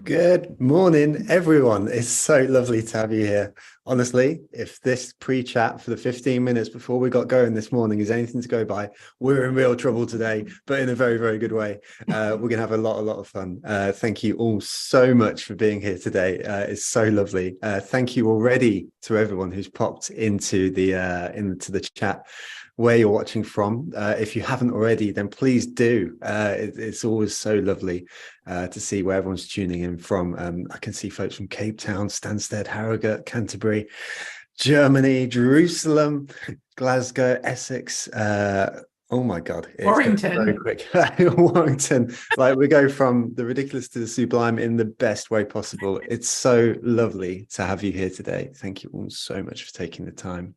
Good morning, everyone. It's so lovely to have you here. Honestly, if this pre-chat for the 15 minutes before we got going this morning is anything to go by, we're in real trouble today, but in a very, very good way. We're going to have a lot of fun. Thank you all so much for being here today. It's so lovely. Thank you already to everyone who's popped into the chat where you're watching from. If you haven't already, then please do. It's always so lovely to see where everyone's tuning in from. I can see folks from Cape Town, Stansted, Harrogate, Canterbury, Germany, Jerusalem, Glasgow, Essex. Oh my God, it's Warrington. very quick. Warrington. Like, we go from the ridiculous to the sublime in the best way possible. It's so lovely to have you here today. Thank you all so much for taking the time.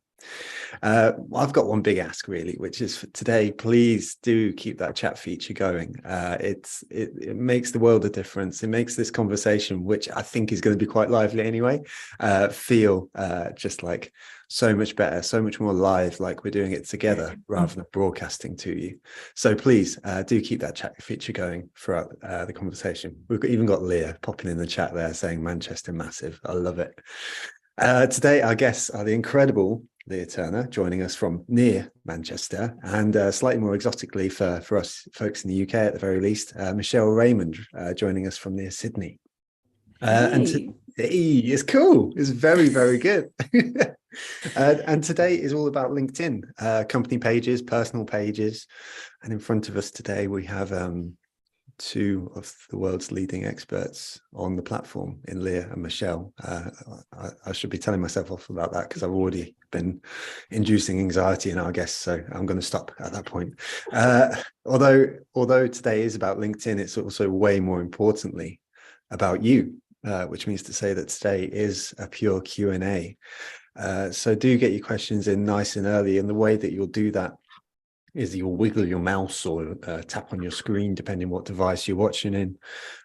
I've got one big ask really, which is for today, please do keep that chat feature going. It makes the world of difference. It makes this conversation, which I think is going to be quite lively anyway, feel just like so much better, so much more live, like we're doing it together rather than broadcasting to you. So please do keep that chat feature going throughout the conversation. We've even got Lea popping in the chat there saying Manchester massive. I love it. Today our guests are the incredible Lea Turner, joining us from near Manchester, and slightly more exotically for us folks in the UK at the very least, Michelle Raymond, joining us from near Sydney. Hey, it's cool. It's very, very good. And today is all about LinkedIn, company pages, personal pages. And in front of us today, we have two of the world's leading experts on the platform in Lea and Michelle. I should be telling myself off about that because I've already been inducing anxiety in our guests, so I'm going to stop at that point. Although today is about LinkedIn, it's also way more importantly about you, which means to say that today is a pure Q&A. So do get your questions in nice and early, and the way that you'll do that is you'll wiggle your mouse or tap on your screen, depending what device you're watching in.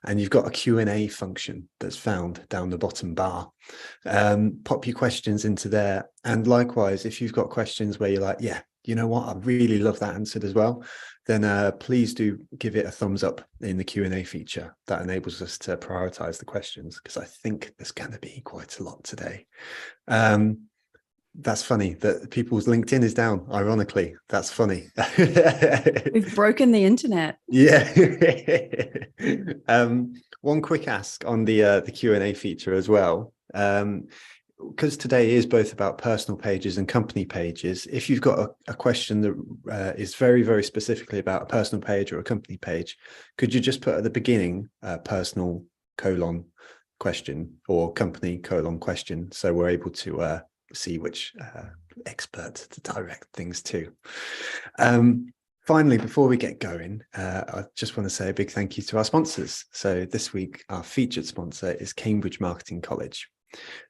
And you've got a Q&A function that's found down the bottom bar. Pop your questions into there. And likewise, if you've got questions where you're like, yeah, you know what, I really love that answered as well, then please do give it a thumbs up in the Q&A feature. That enables us to prioritize the questions, because I think there's going to be quite a lot today. That's funny that people's LinkedIn is down. Ironically, that's funny. We've broken the internet. Yeah. One quick ask on the Q&A feature as well, because today is both about personal pages and company pages. If you've got a question that is very, very specifically about a personal page or a company page, could you just put at the beginning personal : question or company : question, so we're able to see which expert to direct things to. Finally, before we get going, I just want to say a big thank you to our sponsors. So this week, our featured sponsor is Cambridge Marketing College.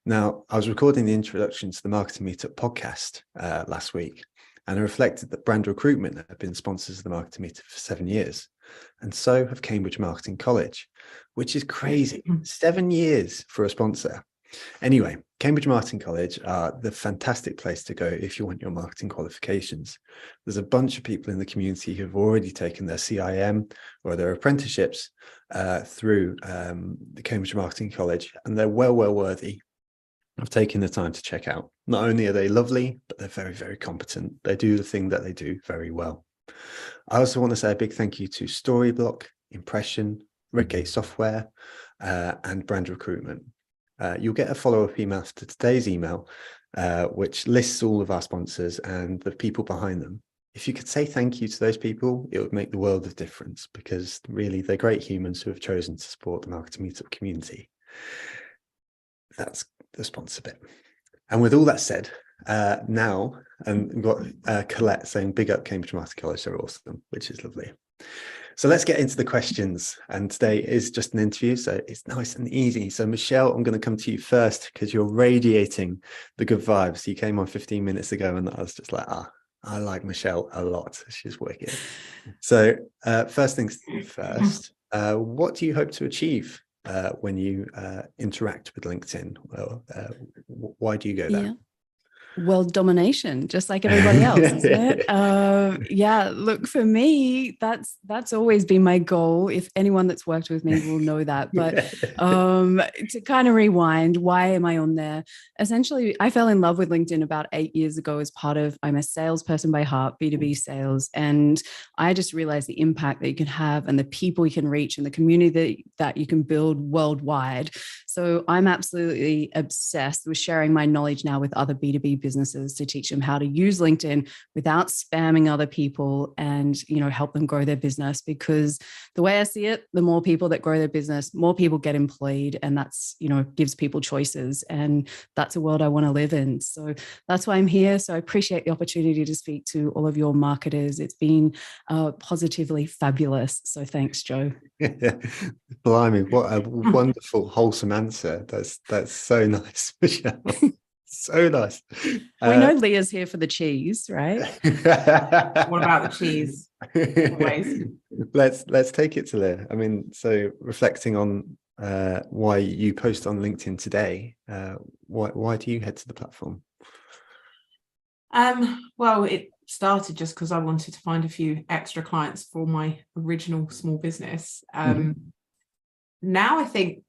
Now, I was recording the introduction to the Marketing Meetup podcast last week, and I reflected that Brand Recruitment have been sponsors of the Marketing Meetup for 7 years, and so have Cambridge Marketing College, which is crazy. 7 years for a sponsor. Anyway, Cambridge Marketing College are the fantastic place to go if you want your marketing qualifications. There's a bunch of people in the community who've already taken their CIM or their apprenticeships through the Cambridge Marketing College, and they're well worthy of taking the time to check out. Not only are they lovely, but they're very, very competent. They do the thing that they do very well. I also want to say a big thank you to Storyblock, Impression, Redgate Software, and Brand Recruitment. You'll get a follow-up email to today's email, which lists all of our sponsors and the people behind them. If you could say thank you to those people, it would make the world of difference, because really they're great humans who have chosen to support the Marketing Meetup community. That's the sponsor bit. And with all that said, now we've got Colette saying big up Cambridge Marketing College, they're awesome, which is lovely. So let's get into the questions, and today is just an interview, so it's nice and easy. So Michelle, I'm going to come to you first because you're radiating the good vibes. You came on 15 minutes ago and I was just like, I like Michelle a lot. She's wicked. So first things first, what do you hope to achieve when you interact with LinkedIn? Well, why do you go there? Yeah. World domination, just like everybody else, isn't it? Yeah, look, for me, that's always been my goal. If anyone that's worked with me will know that. But to kind of rewind, why am I on there? Essentially, I fell in love with LinkedIn about 8 years ago as part of, I'm a salesperson by heart, B2B sales. And I just realized the impact that you can have and the people you can reach and the community that you can build worldwide. So I'm absolutely obsessed with sharing my knowledge now with other B2B businesses to teach them how to use LinkedIn without spamming other people and, help them grow their business. Because the way I see it, the more people that grow their business, more people get employed, and that's, gives people choices. And that's a world I want to live in. So that's why I'm here. So I appreciate the opportunity to speak to all of your marketers. It's been positively fabulous. So thanks, Joe. Blimey, what a wonderful, wholesome answer. That's so nice, Michelle. So nice. We know Leah's here for the cheese, right? What about the cheese? Always. Let's take it to Leah. I mean, so reflecting on why you post on LinkedIn today, why do you head to the platform? Well, it started just because I wanted to find a few extra clients for my original small business. Now I think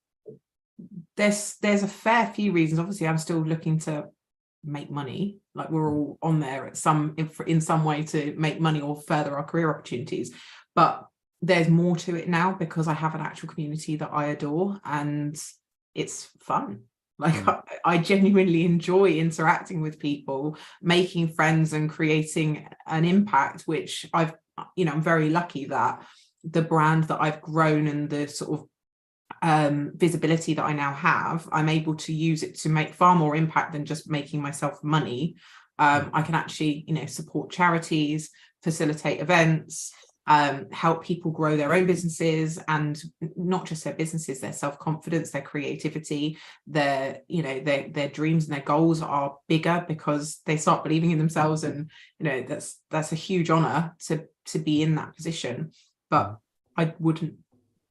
there's a fair few reasons. Obviously, I'm still looking to make money. Like, we're all on there in some way to make money or further our career opportunities. But there's more to it now because I have an actual community that I adore, and it's fun. Like, I genuinely enjoy interacting with people, making friends and creating an impact, which I'm very lucky that the brand that I've grown and the sort of visibility that I now have, I'm able to use it to make far more impact than just making myself money. I can actually, support charities, facilitate events, help people grow their own businesses, and not just their businesses, their self-confidence, their creativity, their dreams and their goals are bigger because they start believing in themselves. And that's a huge honor to be in that position. But I wouldn't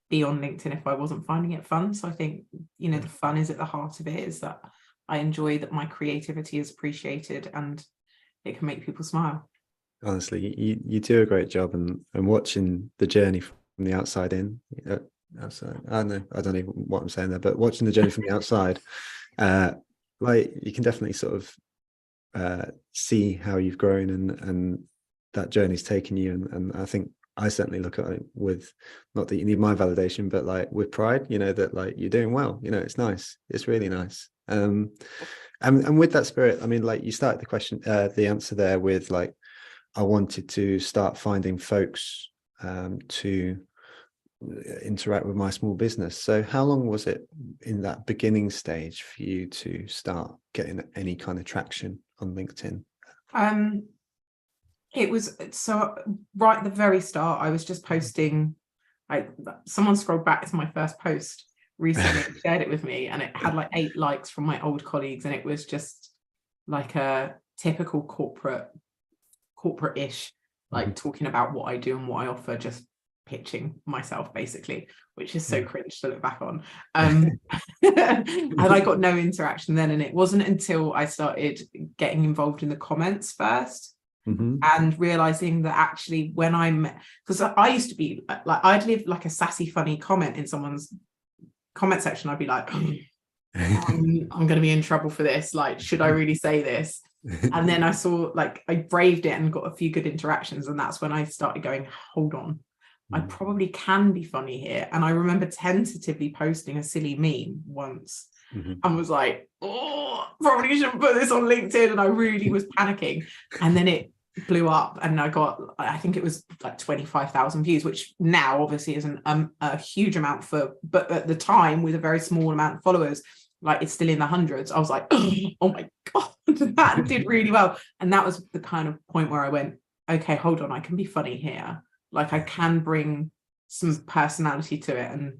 be on LinkedIn if I wasn't finding it fun. So I think the fun is at the heart of it, is that I enjoy that my creativity is appreciated and it can make people smile. Honestly, you do a great job, and watching the journey from the outside in. Outside, I don't know even what I'm saying there, but watching the journey from the outside, like, you can definitely sort of see how you've grown and that journey's taken you. And I think I certainly look at it with, not that you need my validation, but like with pride, that like you're doing well. It's nice. It's really nice. And with that spirit, I mean, like, you started the answer there with like, I wanted to start finding folks to interact with my small business. So how long was it in that beginning stage for you to start getting any kind of traction on LinkedIn? It was, so right at the very start, I was just posting, like, someone scrolled back to my first post recently and shared it with me, and it had like 8 likes from my old colleagues, and it was just like a typical corporate-ish, like talking about what I do and what I offer, just pitching myself basically, which is so cringe to look back on. And I got no interaction then, and it wasn't until I started getting involved in the comments first. And realizing that actually because I used to be like, I'd leave like a sassy funny comment in someone's comment section. I'd be like, I'm going to be in trouble for this, like, should I really say this? And then I saw, like, I braved it and got a few good interactions, and that's when I started going, hold on, I probably can be funny here. And I remember tentatively posting a silly meme once and was like, oh, probably shouldn't put this on LinkedIn, and I really was panicking. And then it blew up, and I think it was like 25,000 views, which now obviously isn't a huge amount but at the time, with a very small amount of followers, like, it's still in the hundreds. I was like, oh my God, that did really well. And that was the kind of point where I went, okay, hold on, I can be funny here. Like, I can bring some personality to it. And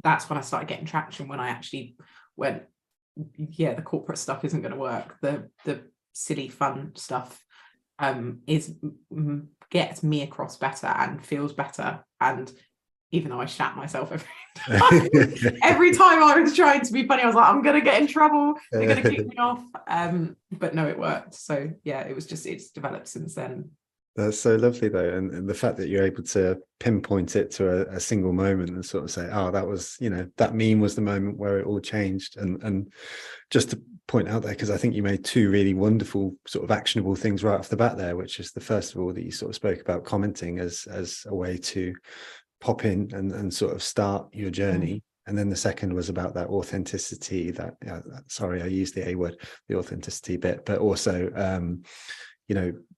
that's when I started getting traction, when I actually went, yeah, the corporate stuff isn't going to work. The silly fun stuff gets me across better and feels better. And even though I shat myself every time. Every time I was trying to be funny, I was like, I'm going to get in trouble. They're going to kick me off. But no, it worked. So yeah, it's developed since then. That's so lovely though. And the fact that you're able to pinpoint it to a single moment and sort of say, oh, that was, that meme was the moment where it all changed. And just to point out there, because I think you made two really wonderful sort of actionable things right off the bat there, which is the first of all that you sort of spoke about commenting as a way to pop in and sort of start your journey. And then the second was about that authenticity, sorry, I used the A word, the authenticity bit, but also,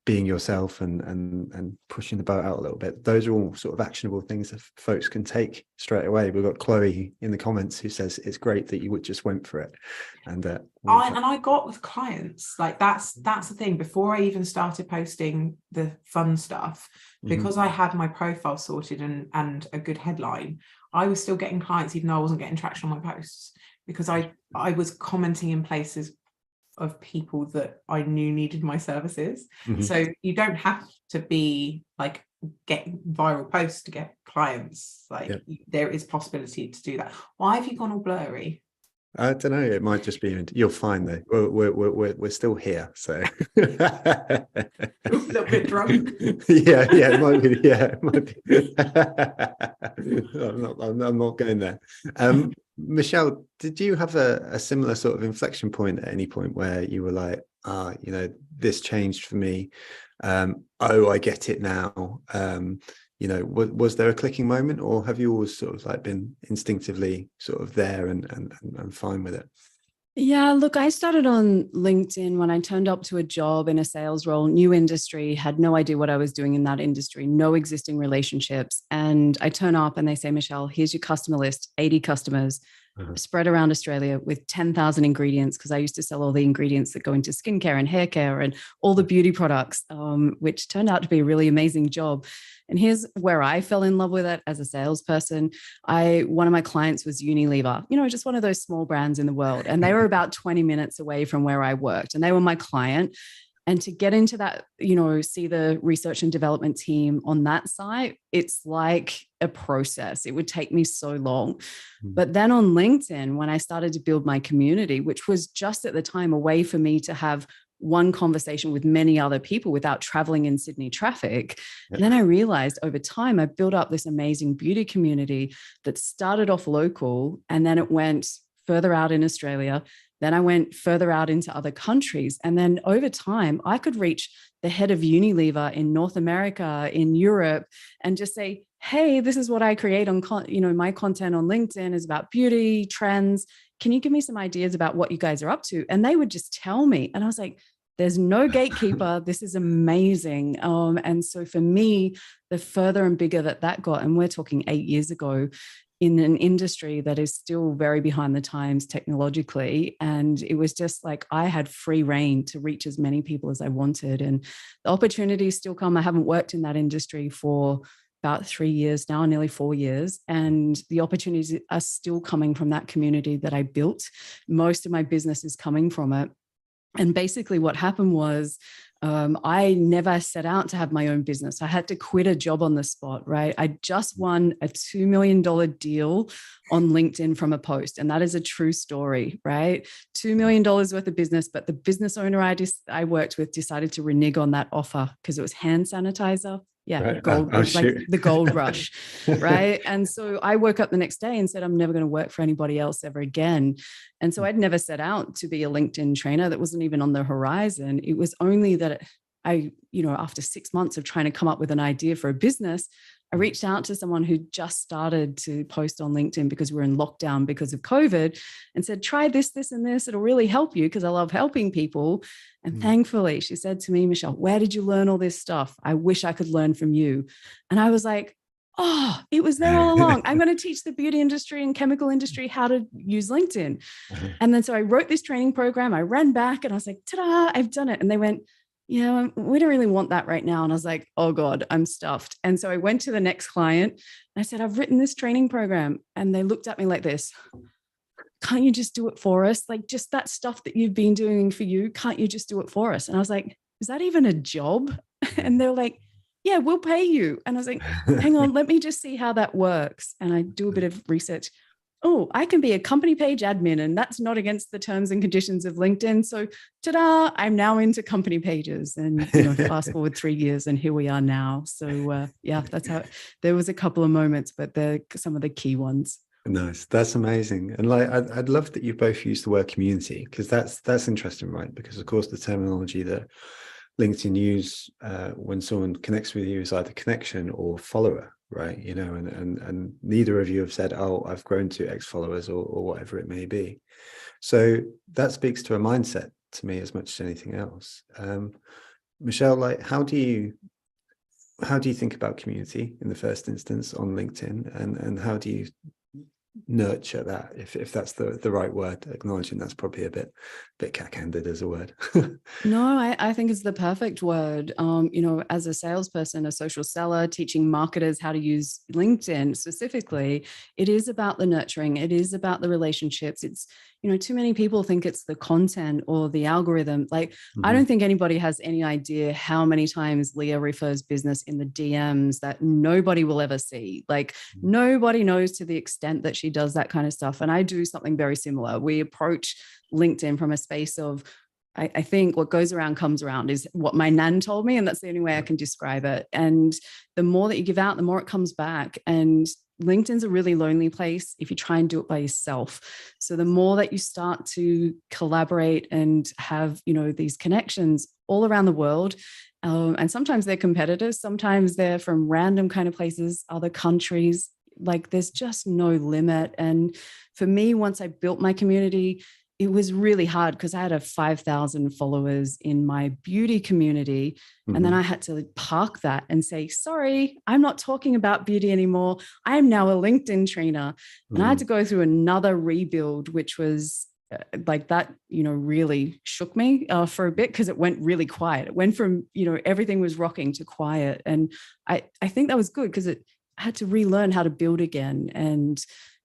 being yourself and pushing the boat out a little bit. Those are all sort of actionable things that folks can take straight away. We've got Chloe in the comments who says it's great that you just went for it. And I got with clients, like that's the thing. Before I even started posting the fun stuff, because I had my profile sorted and a good headline, I was still getting clients even though I wasn't getting traction on my posts, because I was commenting in places of people that I knew needed my services. So you don't have to be like get viral posts to get clients. Like there is possibility to do that. Why have you gone all blurry? I don't know. It might just be. You're fine though. We're still here. So a little bit drunk. Yeah. It might be. Yeah, it might be. I'm not going there. Michelle, did you have a similar sort of inflection point at any point where you were like, this changed for me? I get it now. Was there a clicking moment, or have you always sort of like been instinctively sort of there and fine with it? Yeah, look, I started on LinkedIn when I turned up to a job in a sales role, new industry, had no idea what I was doing in that industry, no existing relationships. And I turn up and they say, Michelle, here's your customer list, 80 customers spread around Australia with 10,000 ingredients, because I used to sell all the ingredients that go into skincare and hair care and all the beauty products, which turned out to be a really amazing job. And here's where I fell in love with it as a salesperson. One of my clients was Unilever, just one of those small brands in the world. And they were about 20 minutes away from where I worked, and they were my client. And to get into that, see the research and development team on that site, it's like a process. It would take me so long. But then on LinkedIn, when I started to build my community, which was just at the time a way for me to have one conversation with many other people without traveling in Sydney traffic. And then I realized over time, I built up this amazing beauty community that started off local, and then it went further out in Australia. Then I went further out into other countries. And then over time, I could reach the head of Unilever in North America, in Europe, and just say, hey, this is what I create on, my content on LinkedIn is about beauty, trends. Can you give me some ideas about what you guys are up to? And they would just tell me. And I was like, there's no gatekeeper. This is amazing. And so for me, the further and bigger that got, and we're talking 8 years ago, in an industry that is still very behind the times technologically. And it was just like I had free reign to reach as many people as I wanted. And the opportunities still come. I haven't worked in that industry for about 3 years now, nearly 4 years. And the opportunities are still coming from that community that I built. Most of my business is coming from it. And basically what happened was I never set out to have my own business. I had to quit a job on the spot, right? I just won a $2 million deal on LinkedIn from a post. And that is a true story, right? $2 million worth of business. But the business owner I worked with decided to renege on that offer because it was hand sanitizer. Yeah, right. Gold, like the gold rush, right? And so I woke up the next day and said, I'm never going to work for anybody else ever again. And so I'd never set out to be a LinkedIn trainer. That wasn't even on the horizon. It was only that after 6 months of trying to come up with an idea for a business, I reached out to someone who just started to post on LinkedIn because we were in lockdown because of COVID, and said, try this, this, and this. It'll really help you because I love helping people. And thankfully, she said to me, Michelle, where did you learn all this stuff? I wish I could learn from you. And I was like, oh, it was there all along. I'm going to teach the beauty industry and chemical industry how to use LinkedIn. And then so I wrote this training program. I ran back and I was like, ta-da, I've done it. And they went, yeah, we don't really want that right now. And I was like, oh God, I'm stuffed. And so I went to the next client and I said, I've written this training program. And they looked at me like this. Can't you just do it for us? Like just that stuff that you've been doing for you, can't you just do it for us? And I was like, is that even a job? And they're like, yeah, we'll pay you. And I was like, hang on, let me just see how that works. And I do a bit of research. Oh, I can be a company page admin, and that's not against the terms and conditions of LinkedIn. So, ta-da, I'm now into company pages. And, fast forward 3 years and here we are now. So, yeah, that's how there was a couple of moments, but they're some of the key ones. Nice. That's amazing. And like, I'd love that you both use the word community, because that's interesting, right? Because of course the terminology that LinkedIn use when someone connects with you is either connection or follower, right? And neither of you have said, oh, I've grown to X followers or whatever it may be. So that speaks to a mindset to me as much as anything else. Michelle, like, how do you think about community in the first instance on LinkedIn, and how do you nurture that, if that's the right word, acknowledging that's probably a bit cack-handed as a word? No, I think it's the perfect word. As a salesperson, a social seller, teaching marketers how to use LinkedIn specifically, it is about the nurturing. It is about the relationships. It's, too many people think it's the content or the algorithm. Like, I don't think anybody has any idea how many times Lea refers business in the DMs that nobody will ever see. Like, nobody knows to the extent that she does that kind of stuff. And I do something very similar. We approach LinkedIn from a space of, I think what goes around comes around is what my nan told me. And that's the only way I can describe it. And the more that you give out, the more it comes back. And LinkedIn's a really lonely place if you try and do it by yourself. So the more that you start to collaborate and have, these connections all around the world, and sometimes they're competitors, sometimes they're from random kind of places, other countries, like there's just no limit. And for me, once I built my community, it was really hard because I had 5,000 followers in my beauty community. And then I had to park that and say, sorry, I'm not talking about beauty anymore. I am now a LinkedIn trainer. And I had to go through another rebuild, which was like that, really shook me for a bit, because it went really quiet. It went from, everything was rocking to quiet. And I think that was good, because I had to relearn how to build again. And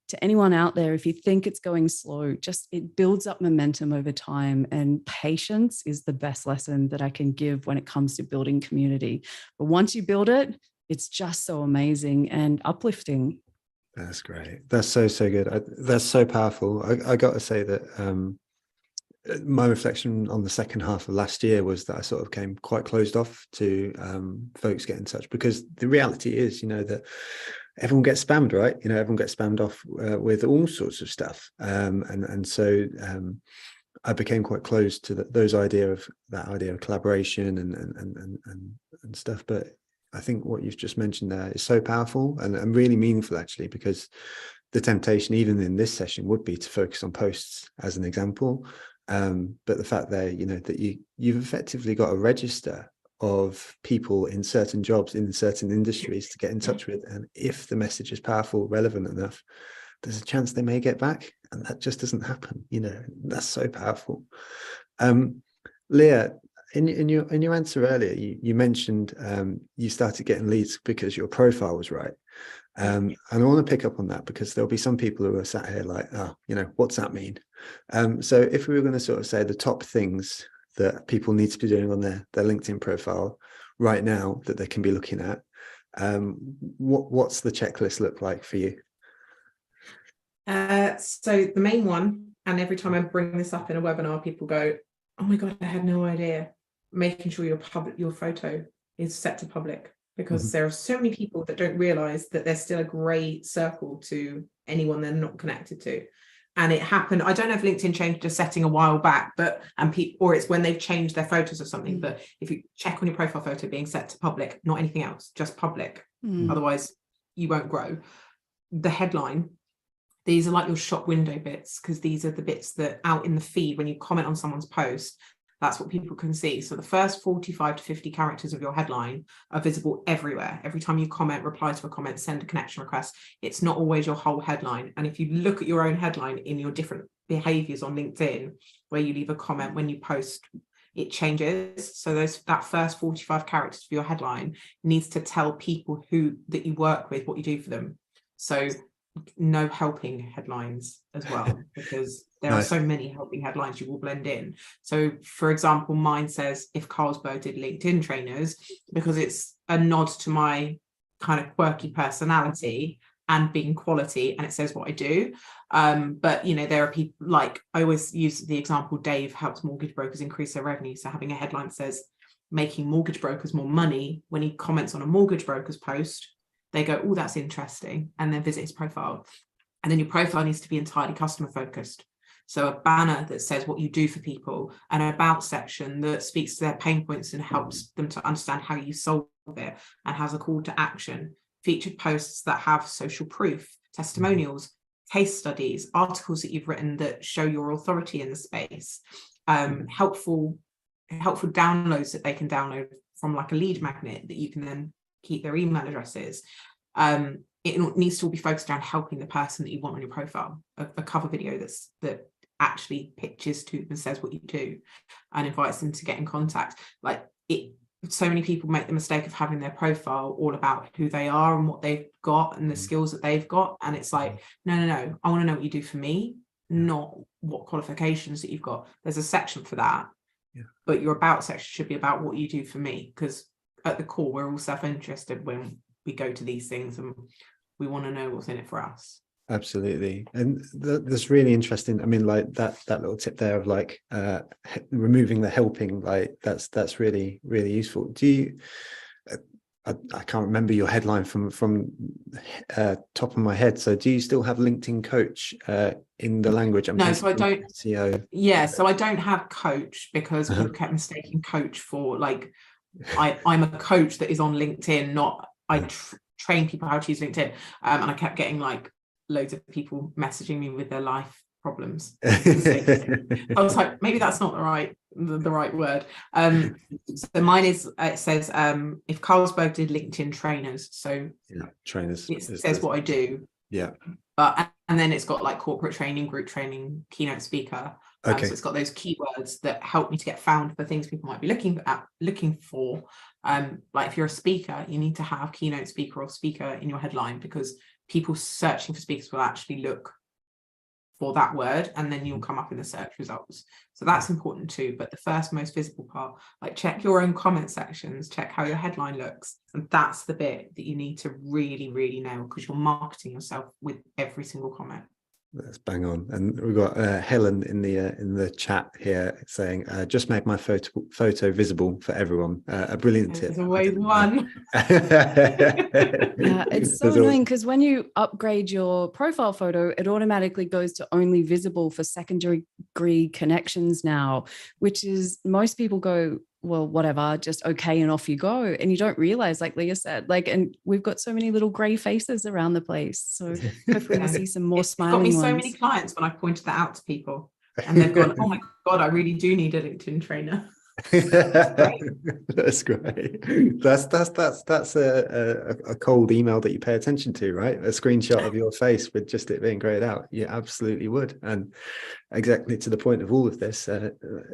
to anyone out there, if you think it's going slow, just it builds up momentum over time, and patience is the best lesson that I can give when it comes to building community. But once you build it, it's just so amazing and uplifting. That's great. That's so good. That's so powerful. I got to say that my reflection on the second half of last year was that I sort of came quite closed off to folks get in touch, because the reality is, that everyone gets spammed, right? Everyone gets spammed off with all sorts of stuff. And so I became quite close to that idea of collaboration and stuff. But I think what you've just mentioned there is so powerful and really meaningful, actually, because the temptation, even in this session, would be to focus on posts as an example. But the fact there, that you've effectively got a register of people in certain jobs, in certain industries to get in touch with. And if the message is powerful, relevant enough, there's a chance they may get back. And that just doesn't happen. That's so powerful. Lea, in your answer earlier, you mentioned you started getting leads because your profile was right. And I want to pick up on that, because there'll be some people who are sat here like, oh, what's that mean? So if we were going to sort of say the top things that people need to be doing on their LinkedIn profile right now that they can be looking at, what's the checklist look like for you? So the main one, and every time I bring this up in a webinar, people go, oh my God, I had no idea. Making sure your photo is set to public, because there are so many people that don't realize that there's still a gray circle to anyone they're not connected to. And it happened, I don't know if LinkedIn changed a setting a while back, or it's when they've changed their photos or something. But if you check on your profile photo being set to public, not anything else, just public. Otherwise you won't grow. The headline, these are like your shop window bits, because these are the bits that out in the feed, when you comment on someone's post, that's what people can see. So the first 45 to 50 characters of your headline are visible everywhere. Every time you comment, reply to a comment, send a connection request, it's not always your whole headline. And if you look at your own headline in your different behaviors on LinkedIn, where you leave a comment when you post, it changes. So that first 45 characters of your headline needs to tell people that you work with, what you do for them. So no helping headlines as well, because there are so many helping headlines you will blend in. So for example, mine says, if Carlsberg did LinkedIn trainers, because it's a nod to my kind of quirky personality and being quality, and it says what I do. But there are people, like I always use the example, Dave helps mortgage brokers increase their revenue. So having a headline that says making mortgage brokers more money, when he comments on a mortgage broker's post, they go, oh, that's interesting, and then visit his profile. And then your profile needs to be entirely customer focused. So a banner that says what you do for people, an about section that speaks to their pain points and helps them to understand how you solve it and has a call to action, featured posts that have social proof, testimonials, case studies, articles that you've written that show your authority in the space, helpful downloads that they can download from like a lead magnet that you can then keep their email addresses. It needs to all be focused around helping the person that you want on your profile. A cover video that actually pitches to them and says what you do and invites them to get in contact. So many people make the mistake of having their profile all about who they are and what they've got and the skills that they've got. And it's like, no, I want to know what you do for me, not what qualifications that you've got. There's a section for that, but your about section should be about what you do for me, because at the core, we're all self-interested when we go to these things and we want to know what's in it for us. Absolutely. And that's really interesting. I mean, like that little tip there of like removing the helping, like that's really, really useful. Do you, I can't remember your headline from top of my head. So do you still have LinkedIn coach in the language? No, so I don't. SEO. Yeah, so I don't have coach because people kept mistaking coach for like, I'm a coach that is on LinkedIn, not I train people how to use LinkedIn. And I kept getting like loads of people messaging me with their life problems. I was like, maybe that's not the right word. So mine is, it says, if Carlsberg did LinkedIn trainers, so trainers, it says what I do. But and then it's got like corporate training, group training, keynote speaker. So it's got those keywords that help me to get found for things people might be looking for. Like if you're a speaker, you need to have keynote speaker or speaker in your headline, because people searching for speakers will actually look for that word, and then you'll come up in the search results. So that's important too. But the first most visible part, like check your own comment sections, check how your headline looks. And that's the bit that you need to really, really nail, because you're marketing yourself with every single comment. That's bang on. And we've got Helen in the chat here saying, just made my photo visible for everyone. A brilliant tip. There's always one. Yeah, it's so annoying because when you upgrade your profile photo, it automatically goes to only visible for secondary degree connections now, which is, most people go, well, whatever, just okay, and off you go. And you don't realize, like Lea said, like, and we've got so many little grey faces around the place. So hopefully we'll see some more smiling ones. It's got me so many clients when I've pointed that out to people, and they've gone, oh my God, I really do need a LinkedIn trainer. That's great. That's a cold email that you pay attention to, right? A screenshot of your face with just it being grayed out. You absolutely would. And exactly to the point of all of this,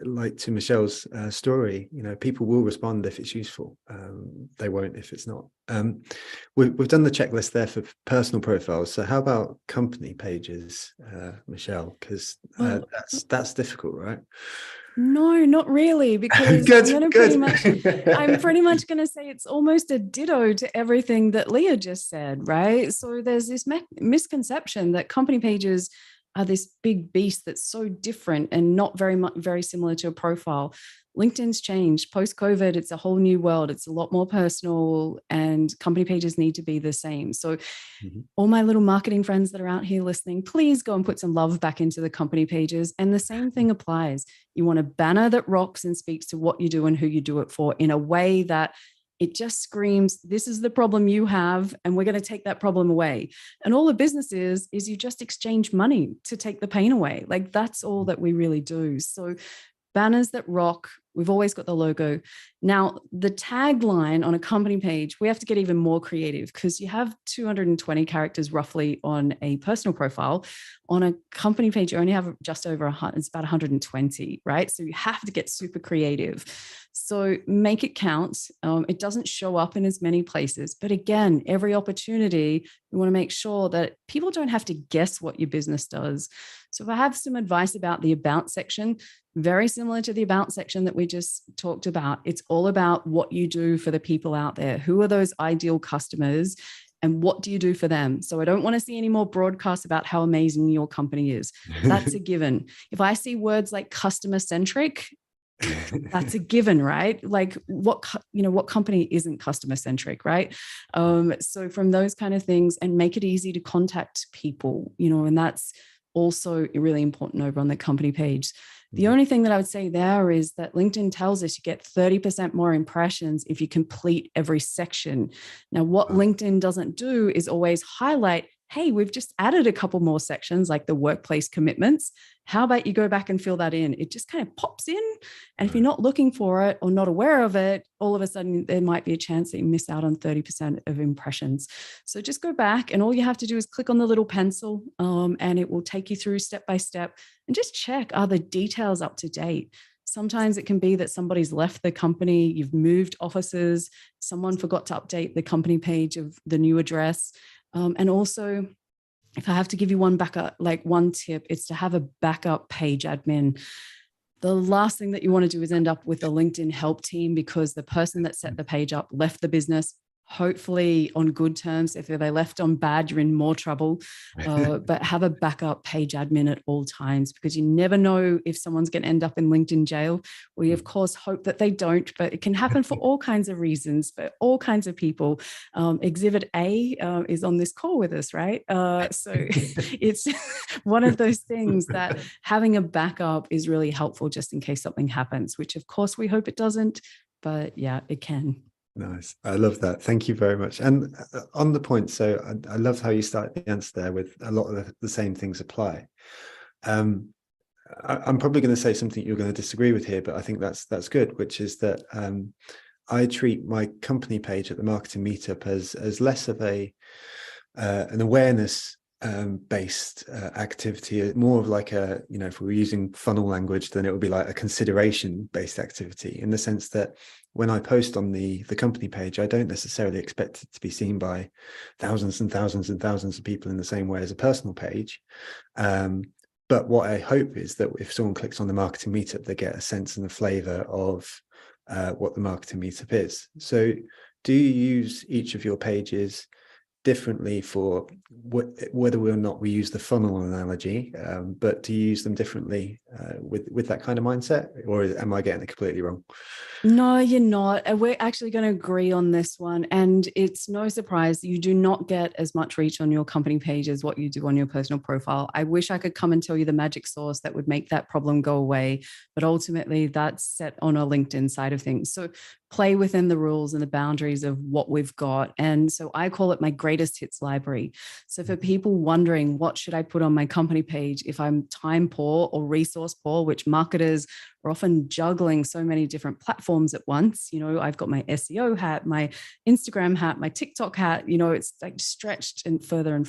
like to Michelle's story, people will respond if it's useful. They won't if it's not. We've done the checklist there for personal profiles. So how about company pages, Michelle? Because that's difficult, right? No, not really, because I'm pretty much going to say it's almost a ditto to everything that Lea just said, right? So there's this misconception that company pages are this big beast that's so different and not very similar to a profile. LinkedIn's changed post-COVID. It's a whole new world. It's a lot more personal, and company pages need to be the same. So all my little marketing friends that are out here listening, please go and put some love back into the company pages. And the same thing applies. You want a banner that rocks and speaks to what you do and who you do it for in a way that it just screams, this is the problem you have, and we're going to take that problem away. And all the business is you just exchange money to take the pain away. Like that's all that we really do. So banners that rock, We've always got the logo. Now, the tagline on a company page, we have to get even more creative because you have 220 characters roughly on a personal profile. On a company page, you only have just over 100, it's about 120, right? So you have to get super creative. So make it count. It doesn't show up in as many places. But again, every opportunity, we want to make sure that people don't have to guess what your business does. So if I have some advice about the about section, very similar to the about section that we just talked about, it's all about what you do for the people out there. Who are those ideal customers? And what do you do for them? So I don't want to see any more broadcasts about how amazing your company is. That's a given. If I see words like customer centric, that's a given, right? Like what company isn't customer centric, right? So from those kind of things, and make it easy to contact people, and that's also really important over on the company page. The only thing that I would say there is that LinkedIn tells us you get 30% more impressions if you complete every section. Now, what LinkedIn doesn't do is always highlight, hey, we've just added a couple more sections like the workplace commitments. How about you go back and fill that in? It just kind of pops in. And if you're not looking for it or not aware of it, all of a sudden there might be a chance that you miss out on 30% of impressions. So just go back, and all you have to do is click on the little pencil and it will take you through step by step, and just check, are the details up to date? Sometimes it can be that somebody's left the company, you've moved offices, someone forgot to update the company page of the new address. And also, if I have to give you one tip, it's to have a backup page admin. The last thing that you want to do is end up with a LinkedIn help team because the person that set the page up left the business, hopefully on good terms. If they left on bad, you're in more trouble. But have a backup page admin at all times, because you never know if someone's going to end up in LinkedIn jail. We, of course, hope that they don't, but it can happen for all kinds of reasons, for all kinds of people. Exhibit A is on this call with us, right? So it's one of those things that having a backup is really helpful just in case something happens, which of course we hope it doesn't, but yeah, it can. Nice. I love that. Thank you very much. And on the point, so I love how you started the answer there with a lot of the same things apply. I'm probably going to say something you're going to disagree with here, but I think that's good, which is that I treat my company page at the Marketing Meetup as less of an awareness based activity, more of like a, if we were using funnel language, then it would be like a consideration based activity, in the sense that when I post on the company page, I don't necessarily expect it to be seen by thousands and thousands and thousands of people in the same way as a personal page. But what I hope is that if someone clicks on the Marketing Meetup, they get a sense and a flavor of what the Marketing Meetup is. So do you use each of your pages differently for whether or not we use the funnel analogy, but do you use them differently with that kind of mindset, or am I getting it completely wrong? No, you're not. We're actually going to agree on this one. And it's no surprise you do not get as much reach on your company page as what you do on your personal profile. I wish I could come and tell you the magic sauce that would make that problem go away, but ultimately that's set on a LinkedIn side of things. So play within the rules and the boundaries of what we've got. And so I call it my greatest hits library. So for people wondering, what should I put on my company page if I'm time poor or resource poor, which marketers are often juggling so many different platforms at once. I've got my SEO hat, my Instagram hat, my TikTok hat, it's like stretched and further.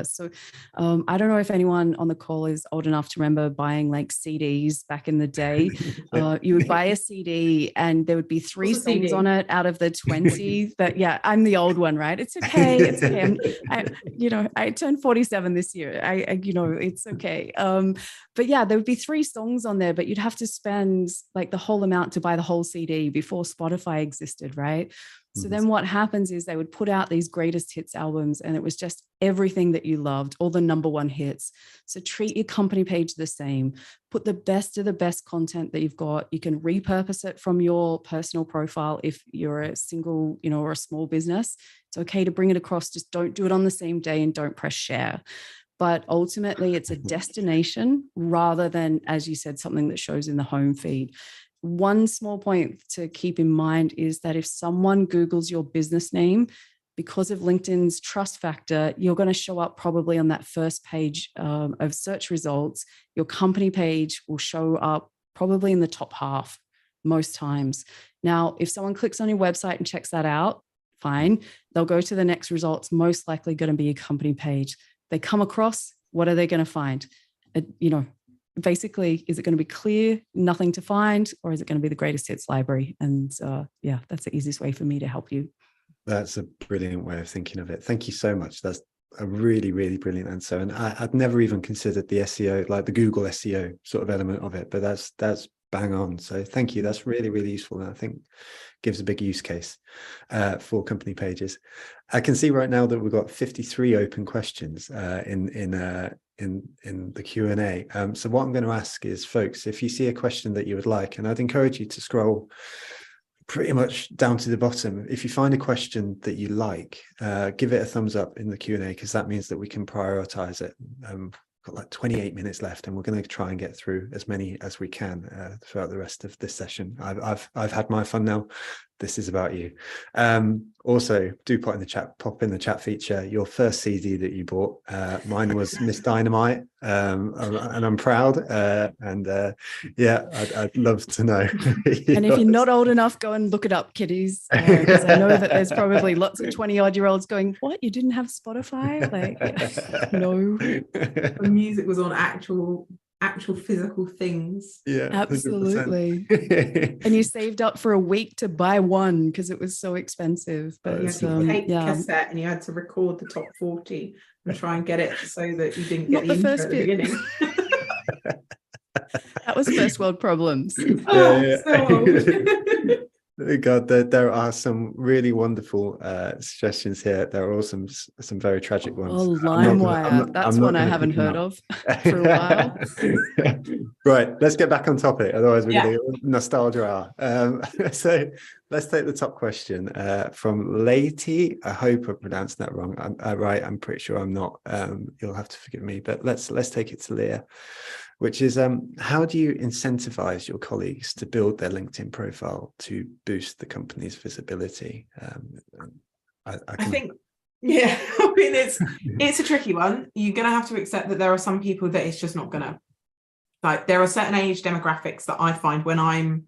So I don't know if anyone on the call is old enough to remember buying like CDs back in the day. You would buy a CD and there would be 3 songs on it out of the 20. But yeah, I'm the old one, right? It's okay. It's okay. I turned 47 this year. It's okay. But yeah, there would be 3 songs on there, but you'd have to spend like the whole amount to buy the whole CD before Spotify existed, right? So then what happens is they would put out these greatest hits albums, and it was just everything that you loved, all the #1 hits. So treat your company page the same. Put the best of the best content that you've got. You can repurpose it from your personal profile if you're a single, or a small business. It's okay to bring it across. Just don't do it on the same day and don't press share. But ultimately, it's a destination rather than, as you said, something that shows in the home feed. One small point to keep in mind is that if someone Googles your business name, because of LinkedIn's trust factor, you're going to show up probably on that first page of search results. Your company page will show up probably in the top half, most times. Now, if someone clicks on your website and checks that out, fine. They'll go to the next results, most likely going to be a company page. They come across, what are they going to find? Basically, is it going to be clear, nothing to find, or is it going to be the greatest hits library? And that's the easiest way for me to help you. That's a brilliant way of thinking of it. Thank you so much. That's a really, really brilliant answer. And I'd never even considered the SEO, like the Google SEO sort of element of it, but that's bang on. So thank you. That's really, really useful. And I think gives a big use case for company pages. I can see right now that we've got 53 open questions in the Q&A. So what I'm going to ask is, folks, if you see a question that you would like, and I'd encourage you to scroll pretty much down to the bottom. If you find a question that you like, give it a thumbs up in the Q&A, because that means that we can prioritize it. Got like 28 minutes left, and we're going to try and get through as many as we can throughout the rest of this session. I've had my fun now. This is about you. Also, do pop in the chat feature your first CD that you bought. Mine was Miss Dynamite, and I'm proud. I'd love to know. And if you're not old enough, go and look it up, kiddies, because I know that there's probably lots of 20-odd-year-olds going, "What? You didn't have Spotify?" Like, no. The music was on actual physical things. Yeah, absolutely. And you saved up for a week to buy one because it was so expensive. But you had to take the cassette and you had to record the top 40 and try and get it so that you didn't get the intro at the beginning. That was first world problems. God, there are some really wonderful suggestions here. There are also some very tragic ones. Oh, LimeWire. That's one I haven't heard of for a while. Right, let's get back on topic. Otherwise, we're going to nostalgia hour. So let's take the top question from Lea. I hope I pronounced that wrong. Right, I'm pretty sure I'm not. You'll have to forgive me. But let's take it to Lea, which is how do you incentivize your colleagues to build their LinkedIn profile to boost the company's visibility? I think, I mean, it's a tricky one. You're going to have to accept that there are some people that it's just not going to, like, there are certain age demographics that I find when I'm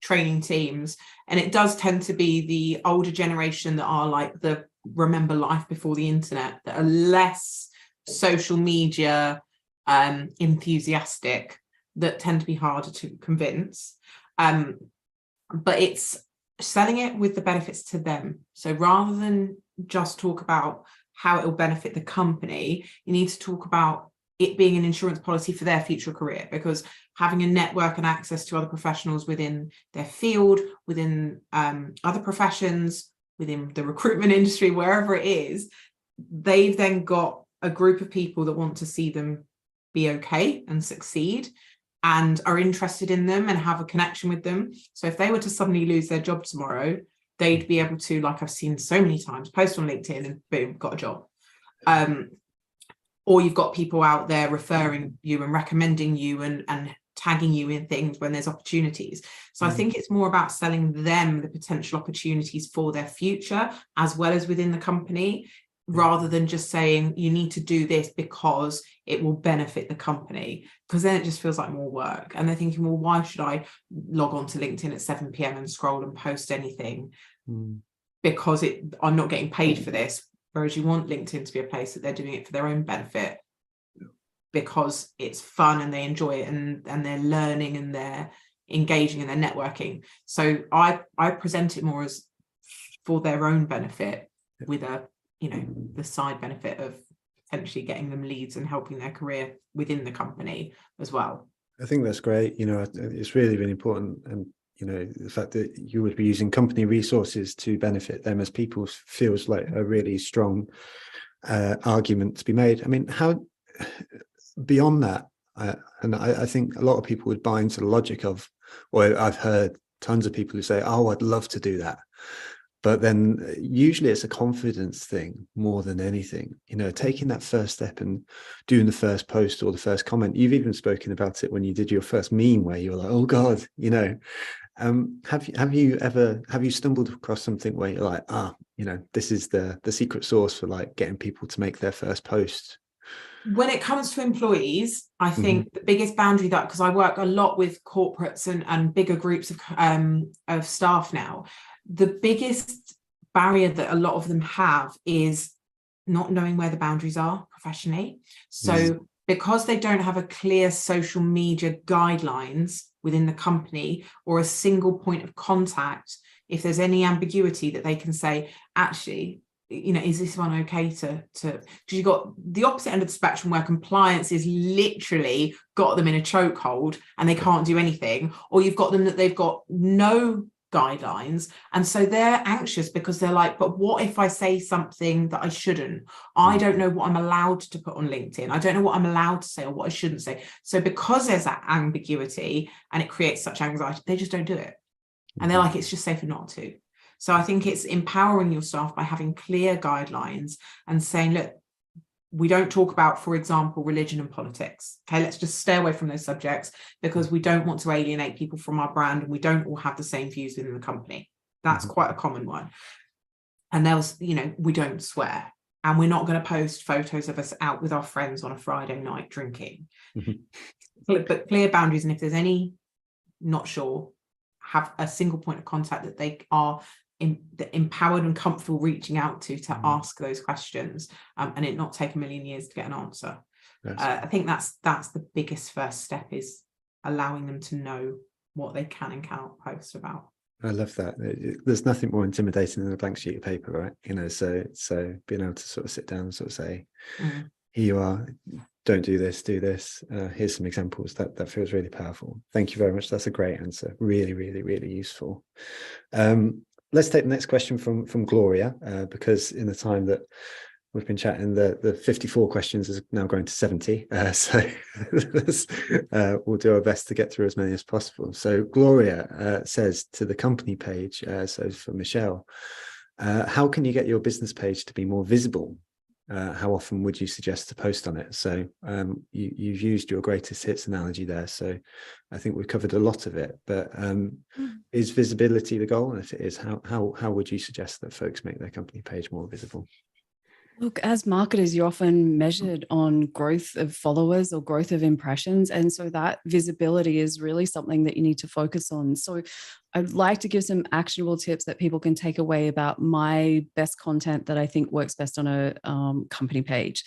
training teams, and it does tend to be the older generation that are like the remember life before the internet, that are less social media enthusiastic, that tend to be harder to convince, but it's selling it with the benefits to them. So rather than just talk about how it will benefit the company, you need to talk about it being an insurance policy for their future career, because having a network and access to other professionals within their field, within other professions, within the recruitment industry, wherever it is, they've then got a group of people that want to see them be okay and succeed and are interested in them and have a connection with them. So if they were to suddenly lose their job tomorrow, they'd be able to, like I've seen so many times, post on LinkedIn and boom, got a job. Or you've got people out there referring you and recommending you and tagging you in things when there's opportunities. So I think it's more about selling them the potential opportunities for their future as well as within the company, rather than just saying you need to do this because it will benefit the company, because then it just feels like more work. And they're thinking, well, why should I log on to LinkedIn at 7 p.m. and scroll and post anything? Because I'm not getting paid for this. Whereas you want LinkedIn to be a place that they're doing it for their own benefit, because it's fun and they enjoy it and they're learning and they're engaging and they're networking. So I present it more as for their own benefit, with a, the side benefit of potentially getting them leads and helping their career within the company as well. I think that's great. It's really, really important. And, the fact that you would be using company resources to benefit them as people feels like a really strong argument to be made. I mean, how beyond that, and I think a lot of people would buy into the logic of, or I've heard tons of people who say, oh, I'd love to do that. But then usually it's a confidence thing more than anything, taking that first step and doing the first post or the first comment. You've even spoken about it when you did your first meme where you were like, oh God, have you stumbled across something where you're like, this is the secret sauce for like getting people to make their first post? When it comes to employees, I think the biggest boundary that, because I work a lot with corporates and bigger groups of staff now, the biggest barrier that a lot of them have is not knowing where the boundaries are professionally. So because they don't have a clear social media guidelines within the company or a single point of contact, if there's any ambiguity that they can say, actually, you know, is this one okay to because you've got the opposite end of the spectrum where compliance is literally got them in a chokehold and they can't do anything, or you've got them that they've got no guidelines, and so they're anxious because they're like, but what if I say something that I shouldn't? I don't know what I'm allowed to put on LinkedIn. I don't know what I'm allowed to say or what I shouldn't say. So because there's that ambiguity and it creates such anxiety, they just don't do it. And they're like, it's just safer not to. So I think it's empowering your staff by having clear guidelines and saying, look, we don't talk about, for example, religion and politics. Okay, let's just stay away from those subjects because we don't want to alienate people from our brand, and we don't all have the same views within the company. That's quite a common one. And there's, you know, we don't swear, and we're not going to post photos of us out with our friends on a Friday night drinking. But clear boundaries, and if there's any not sure, have a single point of contact that they are empowered and comfortable reaching out to ask those questions, and it not take a million years to get an answer. I think that's the biggest first step, is allowing them to know what they can and cannot post about. I love that. There's nothing more intimidating than a blank sheet of paper, right? You know, so being able to sort of sit down and sort of say, here you are, don't do this, do this. Here's some examples. That feels really powerful. Thank you very much. That's a great answer. Really, really, really useful. Let's take the next question from Gloria, because in the time that we've been chatting, the 54 questions has now grown to 70. So we'll do our best to get through as many as possible. So Gloria says to the company page, so for Michelle, how can you get your business page to be more visible? How often would you suggest to post on it? So you've used your greatest hits analogy there. So I think we've covered a lot of it, but is visibility the goal? And if it is, how would you suggest that folks make their company page more visible? Look, as marketers, you're often measured on growth of followers or growth of impressions. And so that visibility is really something that you need to focus on. So I'd like to give some actionable tips that people can take away about my best content that I think works best on a company page.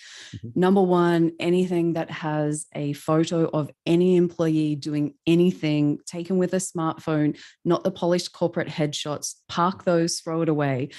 Number one, anything that has a photo of any employee doing anything taken with a smartphone, not the polished corporate headshots, park those, throw it away.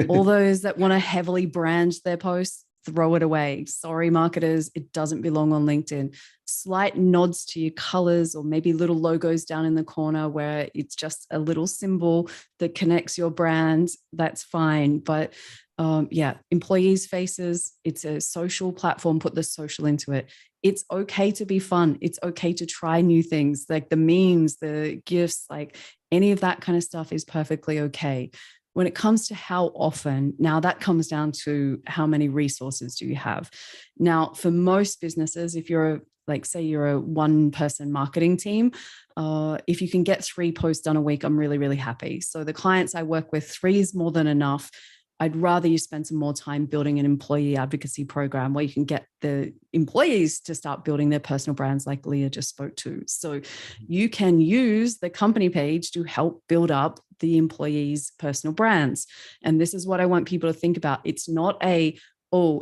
All those that want to heavily brand their posts, throw it away. Sorry, marketers, it doesn't belong on LinkedIn. Slight nods to your colors, or maybe little logos down in the corner where it's just a little symbol that connects your brand, that's fine. But employees' faces, it's a social platform, put the social into it. It's okay to be fun. It's okay to try new things, like the memes, the GIFs, like any of that kind of stuff is perfectly okay. When it comes to how often, now that comes down to how many resources do you have. Now, for most businesses, if you're say you're a one-person marketing team, if you can get 3 posts done a week, I'm really, really happy. So the clients I work with, 3 is more than enough. I'd rather you spend some more time building an employee advocacy program where you can get the employees to start building their personal brands like Lea just spoke to. So you can use the company page to help build up the employees' personal brands. And this is what I want people to think about. It's not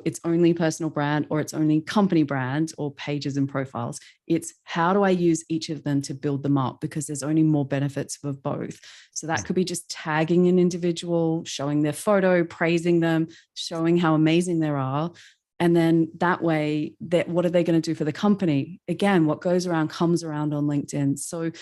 it's only personal brand or it's only company brand or pages and profiles. It's how do I use each of them to build them up, because there's only more benefits of both. So that could be just tagging an individual, showing their photo, praising them, showing how amazing they are. And then that way, what are they going to do for the company? Again, what goes around comes around on LinkedIn. So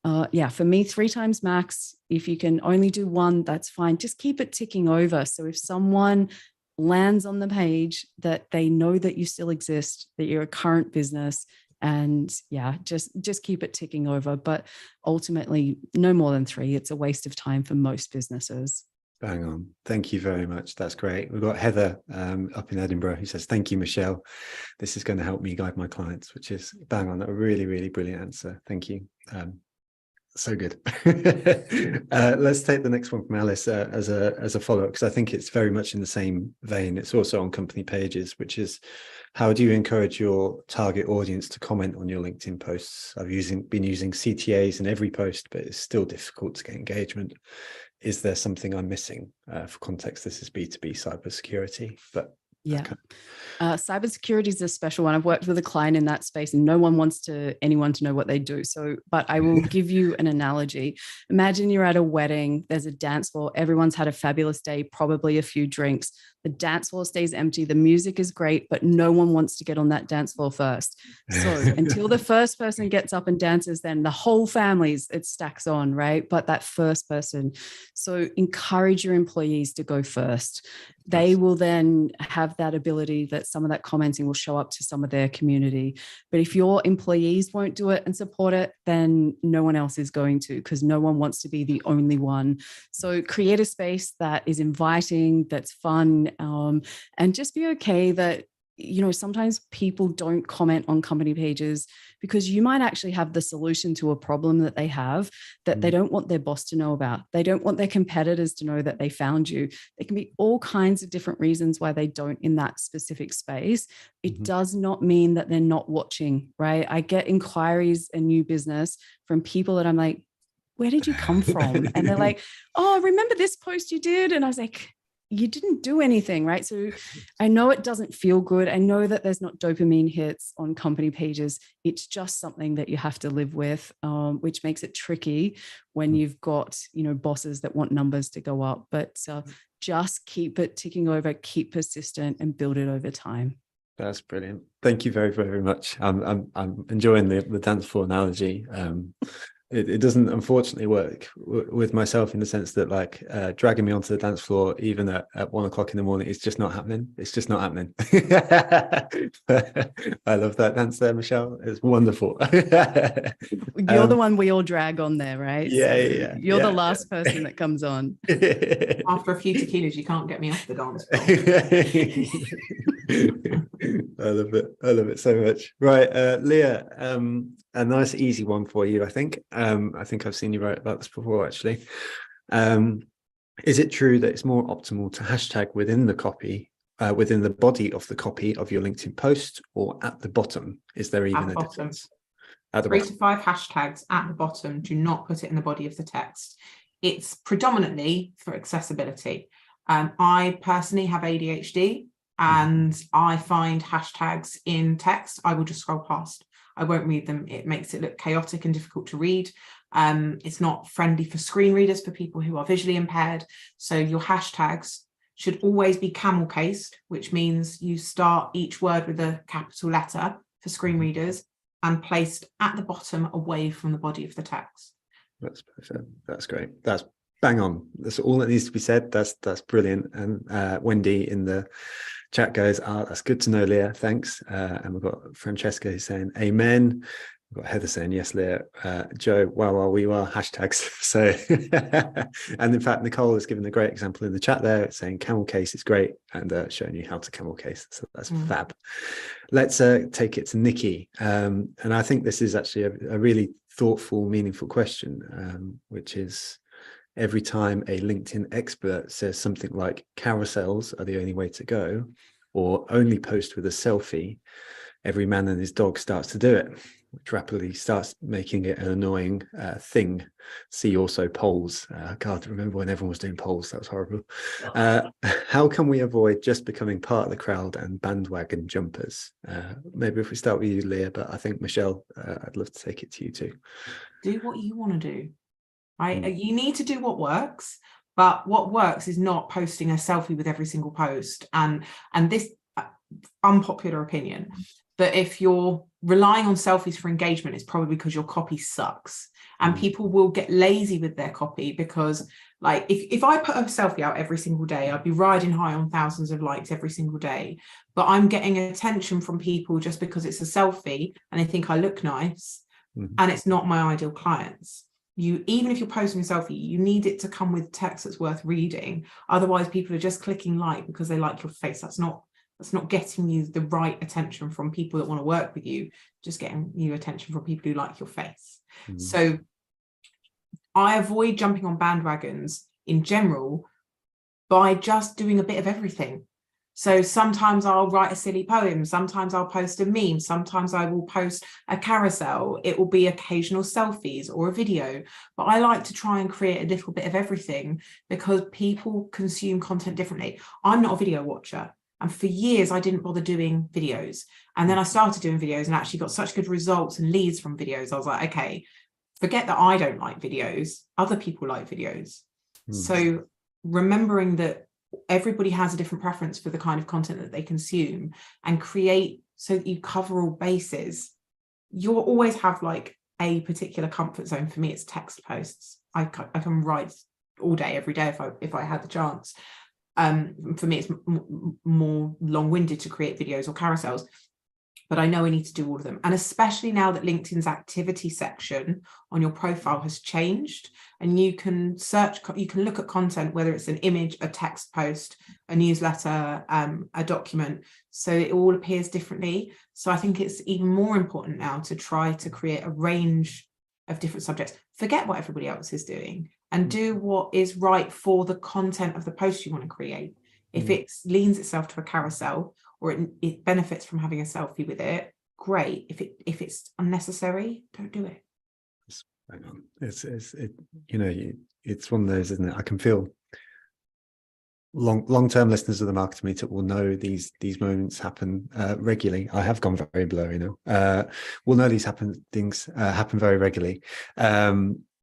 for me, 3 times max. If you can only do 1, that's fine. Just keep it ticking over. So if someone lands on the page, that they know that you still exist, that you're a current business, and just keep it ticking over. But ultimately, no more than 3. It's a waste of time for most businesses. Bang on. Thank you very much. That's great. We've got Heather up in Edinburgh who says, thank you, Michelle. This is going to help me guide my clients, which is bang on. A really, really brilliant answer. Thank you. So good. Let's take the next one from Alice as a follow-up, because I think it's very much in the same vein. It's also on company pages, which is, how do you encourage your target audience to comment on your LinkedIn posts? I've been using CTAs in every post, but it's still difficult to get engagement. Is there something I'm missing? For context, this is B2B cybersecurity, but yeah. Cybersecurity is a special one. I've worked with a client in that space, and no one wants anyone to know what they do. So, but I will give you an analogy. Imagine you're at a wedding, there's a dance floor, everyone's had a fabulous day, probably a few drinks. The dance floor stays empty, the music is great, but no one wants to get on that dance floor first. So until the first person gets up and dances, then the whole family's, it stacks on, right? But that first person. So encourage your employees to go first. They will then have that ability that some of that commenting will show up to some of their community. But if your employees won't do it and support it, then no one else is going to, because no one wants to be the only one. So create a space that is inviting, that's fun, and just be okay that, you know, sometimes people don't comment on company pages because you might actually have the solution to a problem that they have that they don't want their boss to know about. They don't want their competitors to know that they found you. There can be all kinds of different reasons why they don't in that specific space. It does not mean that they're not watching, right? I get inquiries and new business from people that I'm like, where did you come from? And they're like, oh, remember this post you did? And I was like, you didn't do anything, right? So I know it doesn't feel good. I know that there's not dopamine hits on company pages. It's just something that you have to live with, which makes it tricky when you've got, you know, bosses that want numbers to go up. But just keep it ticking over, keep persistent, and build it over time. That's brilliant. Thank you very, very much. I'm enjoying the dance floor analogy. It doesn't unfortunately work with myself in the sense that, like, dragging me onto the dance floor even at 1 o'clock in the morning, it's just not happening. It's just not happening. I love that dance there, Michelle. It's wonderful. You're the one we all drag on there, right? Yeah, so yeah. You're the last person that comes on. After a few tequilas, you can't get me off the dance floor. I love it. I love it so much. Right, Lea, a nice easy one for you, I think. I think I've seen you write about this before, actually. Is it true that it's more optimal to hashtag within the copy, within the body of the copy of your LinkedIn post, or at the bottom? Is there even a difference? At the 3 bottom. to 5 hashtags at the bottom. Do not put it in the body of the text. It's predominantly for accessibility. I personally have ADHD, and I find hashtags in text, I will just scroll past. I won't read them. It makes it look chaotic and difficult to read. It's not friendly for screen readers, for people who are visually impaired. So your hashtags should always be camel cased, which means you start each word with a capital letter for screen readers and placed at the bottom away from the body of the text. That's perfect. That's great. That's bang on. That's all that needs to be said. That's brilliant. And Wendy in the chat goes, that's good to know, Lea, thanks. And we've got Francesca who's saying amen. We've got Heather saying yes, Lea. Joe, wow, we are hashtags. So and in fact, Nicole has given a great example in the chat there, saying camel case is great, and showing you how to camel case. So that's fab. Let's take it to Nikki. And I think this is actually a really thoughtful, meaningful question, which is, every time a LinkedIn expert says something like carousels are the only way to go, or only post with a selfie, every man and his dog starts to do it, which rapidly starts making it an annoying thing. See also polls. God, remember when everyone was doing polls? That was horrible. How can we avoid just becoming part of the crowd and bandwagon jumpers? Maybe if we start with you, Lea, but I think, Michelle, I'd love to take it to you too. Do what you want to do. You need to do what works, but what works is not posting a selfie with every single post. And this unpopular opinion, but if you're relying on selfies for engagement, it's probably because your copy sucks, and people will get lazy with their copy, because, like, if I put a selfie out every single day, I'd be riding high on thousands of likes every single day, but I'm getting attention from people just because it's a selfie and they think I look nice, and it's not my ideal clients. Even if you're posting a selfie, you need it to come with text that's worth reading. Otherwise, people are just clicking like because they like your face. That's not getting you the right attention from people that want to work with you, just getting you attention from people who like your face. So I avoid jumping on bandwagons in general by just doing a bit of everything. So sometimes I'll write a silly poem, sometimes I'll post a meme, sometimes I will post a carousel. It will be occasional selfies or a video, but I like to try and create a little bit of everything because people consume content differently. I'm not a video watcher, and for years I didn't bother doing videos. And then I started doing videos and actually got such good results and leads from videos. I was like, okay, forget that I don't like videos, other people like videos. So remembering that everybody has a different preference for the kind of content that they consume, and create so that you cover all bases. You'll always have like a particular comfort zone. For me, it's text posts. I can write all day, every day if I had the chance. For me, it's more long-winded to create videos or carousels, but I know I need to do all of them. And especially now that LinkedIn's activity section on your profile has changed, and you can look at content, whether it's an image, a text post, a newsletter, a document, so it all appears differently. So I think it's even more important now to try to create a range of different subjects. Forget what everybody else is doing and do what is right for the content of the post you want to create. If it leans itself to a carousel, or it benefits from having a selfie with it, great. If it's unnecessary, don't do it. Hang on. It's one of those, isn't it? I can feel long-term listeners of the Marketing Meetup will know these moments happen regularly. I have gone very blurry now. We'll know these things happen very regularly.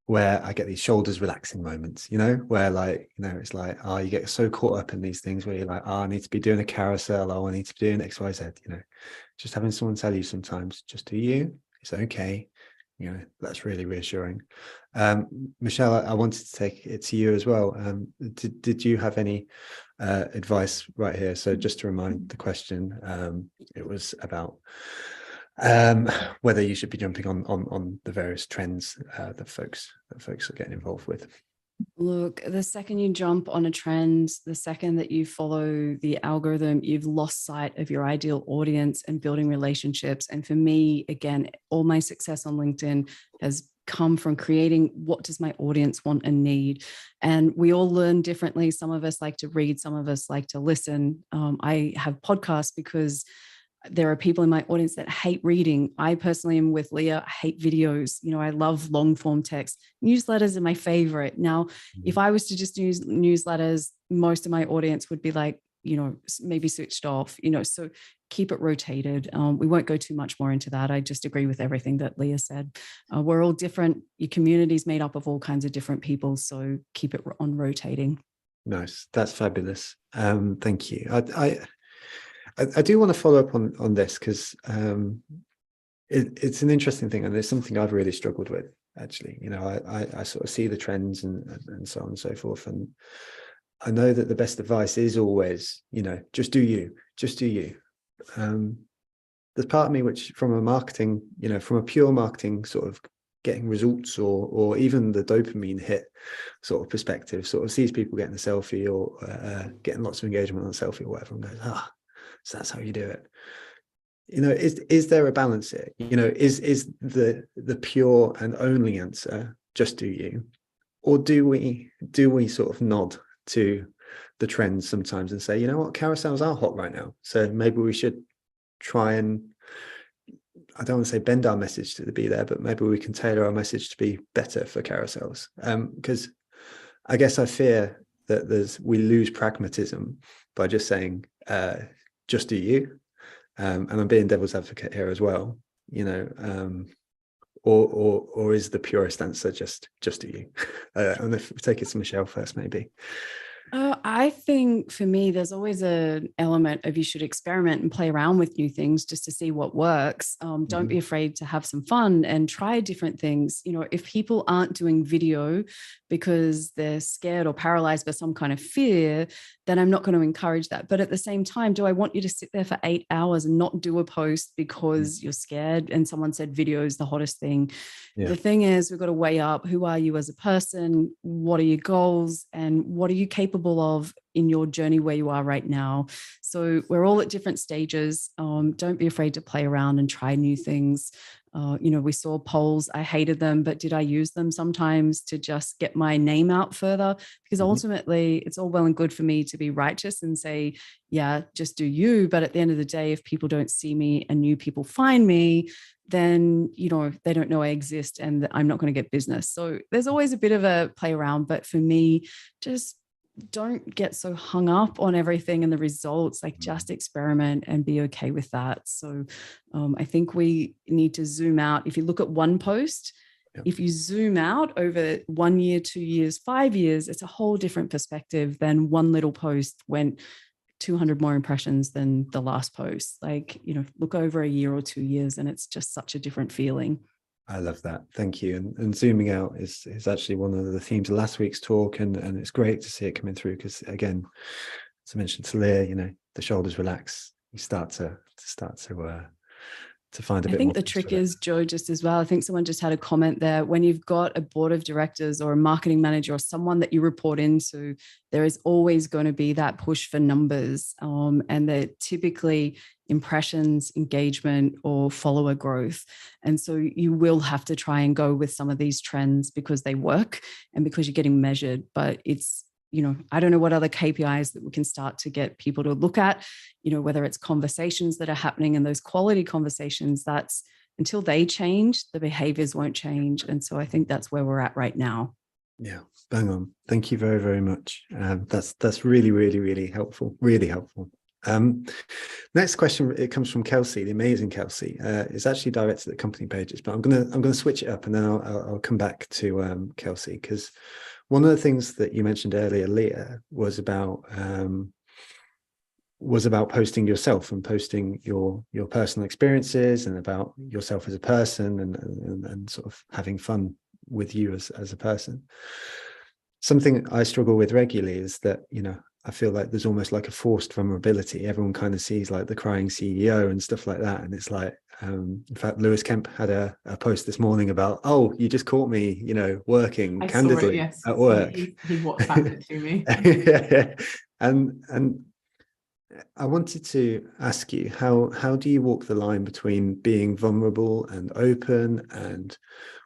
Where I get these shoulders relaxing moments, where it's like, you get so caught up in these things where you're like, I need to be doing a carousel, I need to be doing X, Y, Z, just having someone tell you sometimes, just do you, it's okay. That's really reassuring. Michelle, I wanted to take it to you as well. Did you have any advice right here? So just to remind the question, it was about whether you should be jumping on the various trends that folks are getting involved with. Look, the second you jump on a trend, the second that you follow the algorithm, you've lost sight of your ideal audience and building relationships. And for me, again, all my success on LinkedIn has come from creating what does my audience want and need. And we all learn differently. Some of us like to read, some of us like to listen. I have podcasts because there are people in my audience that hate reading. I personally am with Lea. I hate videos. I love long form text. Newsletters are my favorite. Now, if I was to just use newsletters, most of my audience would be like, maybe switched off, so keep it rotated. We won't go too much more into that. I just agree with everything that Lea said. We're all different. Your community is made up of all kinds of different people. So keep it on rotating. Nice. That's fabulous. Thank you. I do want to follow up on this because it's an interesting thing, and it's something I've really struggled with, actually. I sort of see the trends and so on and so forth, and I know that the best advice is always, just do you. There's part of me which, from a pure marketing sort of getting results or even the dopamine hit sort of perspective, sort of sees people getting a selfie or getting lots of engagement on a selfie or whatever, and goes, so that's how you do it. Is there a balance here? Is the pure and only answer just do you, or do we sort of nod to the trends sometimes and say, what, carousels are hot right now, so maybe we should try and, I don't want to say bend our message to be there, but maybe we can tailor our message to be better for carousels. Because I guess I fear that we lose pragmatism by just saying, just do you, and I'm being devil's advocate here as well, or is the purest answer just do you? And if we take it to Michelle first, maybe. I think for me, there's always an element of you should experiment and play around with new things just to see what works. Don't be afraid to have some fun and try different things. If people aren't doing video because they're scared or paralyzed by some kind of fear, then I'm not going to encourage that. But at the same time, do I want you to sit there for 8 hours and not do a post because you're scared and someone said video is the hottest thing? Yeah. The thing is, we've got to weigh up, who are you as a person? What are your goals? And what are you capable of in your journey where you are right now? So we're all at different stages. Don't be afraid to play around and try new things. We saw polls. I hated them, but did I use them sometimes to just get my name out further? Because ultimately, it's all well and good for me to be righteous and say, yeah, just do you. But at the end of the day, if people don't see me and new people find me, then, they don't know I exist and I'm not going to get business. So there's always a bit of a play around. But for me, just don't get so hung up on everything and the results, like just experiment and be okay with that. So I think we need to zoom out. If you look at one post, if you zoom out over 1 year, 2 years, 5 years, it's a whole different perspective than one little post went 200 more impressions than the last post. Like, look over a year or 2 years and it's just such a different feeling. I love that. Thank you. And zooming out is actually one of the themes of last week's talk. And it's great to see it coming through because, again, as I mentioned to Lea, the shoulders relax. You start to find a bit more. I think the trick is, Joe, just as well, I think someone just had a comment there. When you've got a board of directors or a marketing manager or someone that you report into, there is always going to be that push for numbers. And they're typically impressions, engagement, or follower growth. And so you will have to try and go with some of these trends because they work and because you're getting measured. But it's, I don't know what other KPIs that we can start to get people to look at, whether it's conversations that are happening and those quality conversations, that's until they change, the behaviors won't change. And so I think that's where we're at right now. Yeah, bang on. Thank you very, very much. That's really, really, really helpful. Really helpful. Next question, it comes from Kelsey, the amazing Kelsey. It's actually directed at company pages, but I'm gonna switch it up and then I'll come back to Kelsey, because one of the things that you mentioned earlier, Lea, was about posting yourself and posting your personal experiences and about yourself as a person and sort of having fun with you as a person. Something I struggle with regularly is that, I feel like there's almost like a forced vulnerability. Everyone kind of sees like the crying CEO and stuff like that. And it's like, in fact, Lewis Kemp had a post this morning about, oh, you just caught me, working candidly at work. He WhatsApped it to me. And I wanted to ask you, how do you walk the line between being vulnerable and open and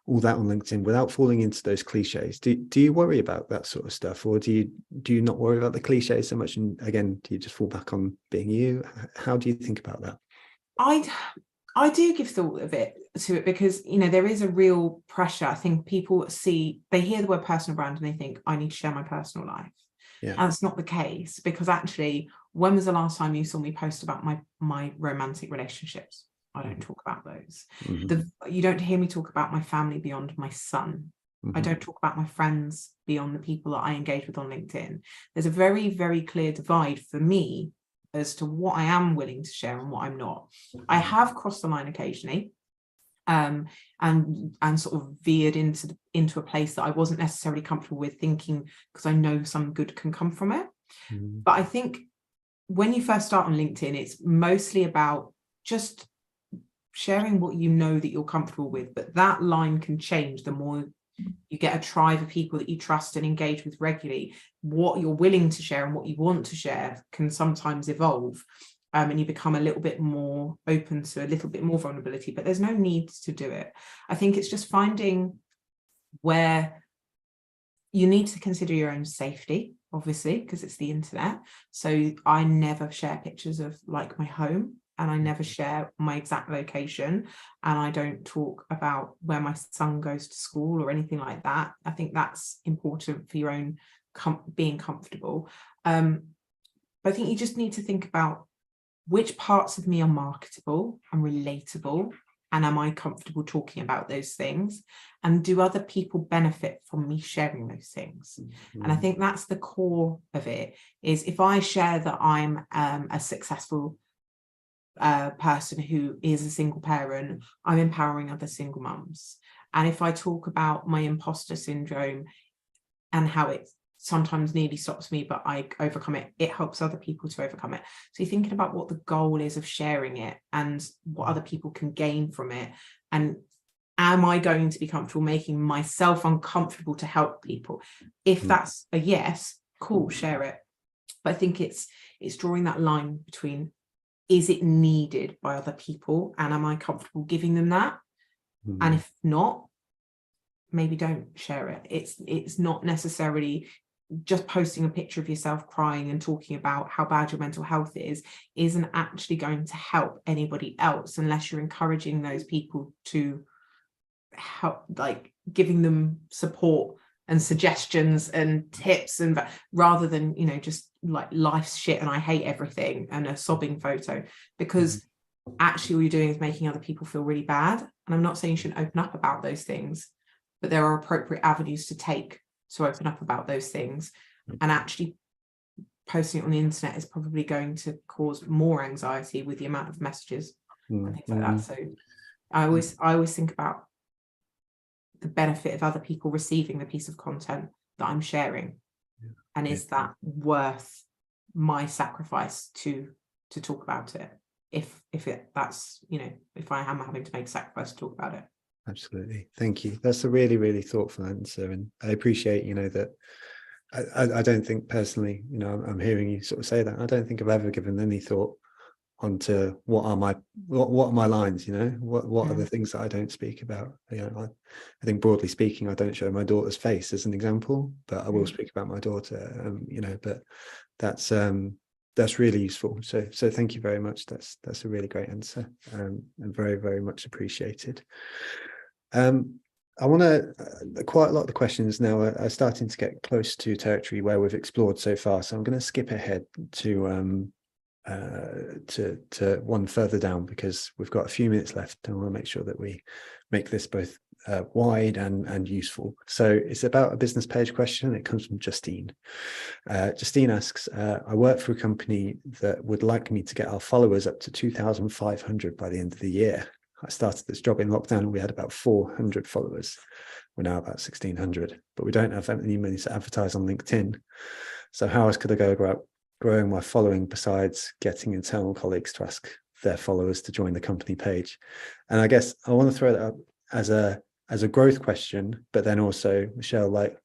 all that on LinkedIn without falling into those cliches? Do you worry about that sort of stuff, or do you not worry about the cliches so much? And again, do you just fall back on being you? How do you think about that? I do give thought of it to it because, there is a real pressure. I think people they hear the word personal brand and they think I need to share my personal life. Yeah. And that's not the case, because actually, when was the last time you saw me post about my romantic relationships? I don't talk about those. You don't hear me talk about my family beyond my son. I don't talk about my friends beyond the people that I engage with on LinkedIn. There's a very, very clear divide for me as to what I am willing to share and what I'm not. I have crossed the line occasionally, and sort of veered into a place that I wasn't necessarily comfortable with, thinking, because I know some good can come from it. But I think when you first start on LinkedIn, it's mostly about just sharing what you know that you're comfortable with, but that line can change the more you get a tribe of people that you trust and engage with regularly. What you're willing to share and what you want to share can sometimes evolve, and you become a little bit more open to a little bit more vulnerability, but there's no need to do it. I think it's just finding where you need to consider your own safety, obviously, because it's the internet. So I never share pictures of like my home, and I never share my exact location, and I don't talk about where my son goes to school or anything like that. I think that's important for your own being comfortable. But I think you just need to think about which parts of me are marketable and relatable, and am I comfortable talking about those things, and do other people benefit from me sharing those things? And I think that's the core of it, is if I share that I'm a successful person who is a single parent, I'm empowering other single mums. And if I talk about my imposter syndrome and how it sometimes nearly stops me, but I overcome it, it helps other people to overcome it. So you're thinking about what the goal is of sharing it and what other people can gain from it, and am I going to be comfortable making myself uncomfortable to help people? If that's a yes, cool, share it. But I think it's drawing that line between, is it needed by other people, and am I comfortable giving them that? And if not, maybe don't share it. It's not necessarily just posting a picture of yourself crying and talking about how bad your mental health isn't actually going to help anybody else, unless you're encouraging those people to help, like giving them support and suggestions and tips, and rather than, you know, just like life's shit and I hate everything and a sobbing photo, because actually all you're doing is making other people feel really bad. And I'm not saying you shouldn't open up about those things, but there are appropriate avenues to take to open up about those things. And actually posting it on the internet is probably going to cause more anxiety with the amount of messages and things like that. So I always think about the benefit of other people receiving the piece of content that I'm sharing, and is that worth my sacrifice to talk about it, if that's, you know, if I am having to make a sacrifice to talk about it. Absolutely. Thank you. That's a really, really thoughtful answer. And I appreciate, you know, that I don't think personally, you know, I'm hearing you sort of say that. I don't think I've ever given any thought onto what are my lines, you know, what are the things that I don't speak about. You know, I think broadly speaking, I don't show my daughter's face as an example, but I will speak about my daughter, you know, but that's really useful. So thank you very much. That's a really great answer, and very, very much appreciated. I want to, quite a lot of the questions now are starting to get close to territory where we've explored so far. So I'm going to skip ahead to one further down, because we've got a few minutes left and I want to make sure that we make this both wide and useful. So it's about a business page question. It comes from Justine. Justine asks, I work for a company that would like me to get our followers up to 2,500 by the end of the year. I started this job in lockdown and we had about 400 followers. We're now about 1,600, but we don't have any money to advertise on LinkedIn. So how else could I go about growing my following besides getting internal colleagues to ask their followers to join the company page? And I guess I want to throw that up as a growth question, but then also, Michelle, like,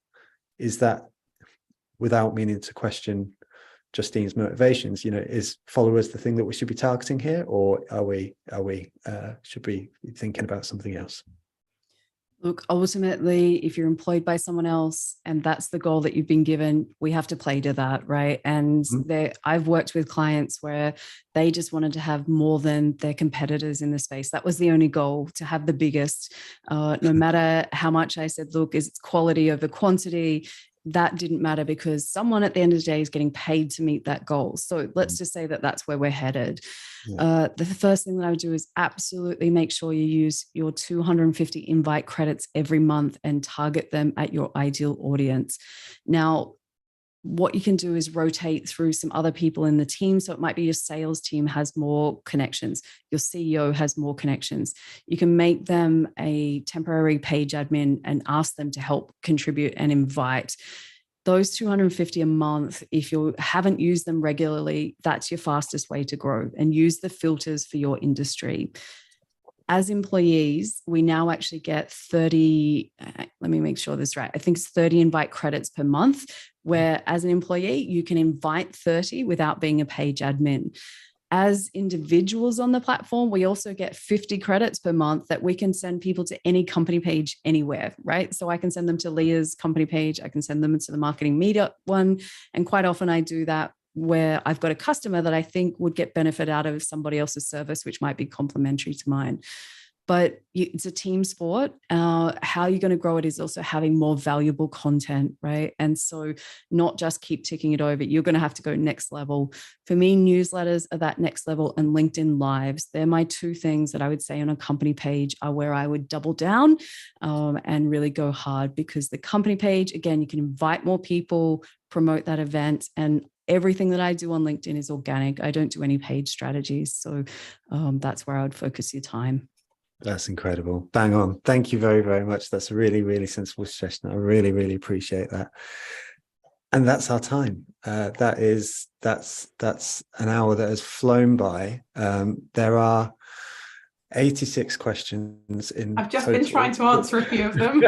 is that, without meaning to question Justine's motivations, you know, is followers the thing that we should be targeting here, or should we be thinking about something else? Look, ultimately, if you're employed by someone else and that's the goal that you've been given, we have to play to that, right? And I've worked with clients where they just wanted to have more than their competitors in the space. That was the only goal, to have the biggest. No matter how much I said, look, is it's quality over quantity? That didn't matter, because someone at the end of the day is getting paid to meet that goal. So let's just say that that's where we're headed. The first thing that I would do is absolutely make sure you use your 250 invite credits every month and target them at your ideal audience. Now, what you can do is rotate through some other people in the team. So it might be your sales team has more connections, your CEO has more connections. You can make them a temporary page admin and ask them to help contribute and invite. Those 250 a month, if you haven't used them regularly, that's your fastest way to grow, and use the filters for your industry. As employees, we now actually get 30, let me make sure this is right. I think it's 30 invite credits per month, where as an employee, you can invite 30 without being a page admin. As individuals on the platform, we also get 50 credits per month that we can send people to any company page anywhere, right? So I can send them to Leah's company page. I can send them to the marketing meetup one. And quite often I do that where I've got a customer that I think would get benefit out of somebody else's service, which might be complementary to mine. But it's a team sport. How you're going to grow it is also having more valuable content, right? And so not just keep ticking it over. You're going to have to go next level. For me, newsletters are that next level, and LinkedIn Lives. They're my two things that I would say on a company page are where I would double down and really go hard, because the company page, again, you can invite more people, promote that event, and everything that I do on LinkedIn is organic. I don't do any paid strategies. So that's where I would focus your time. That's incredible. Bang on. Thank you very, very much. That's a really, really sensible suggestion. I really, really appreciate that. And that's our time. That's an hour that has flown by. There are 86 questions in I've just total. been trying to answer a few of them.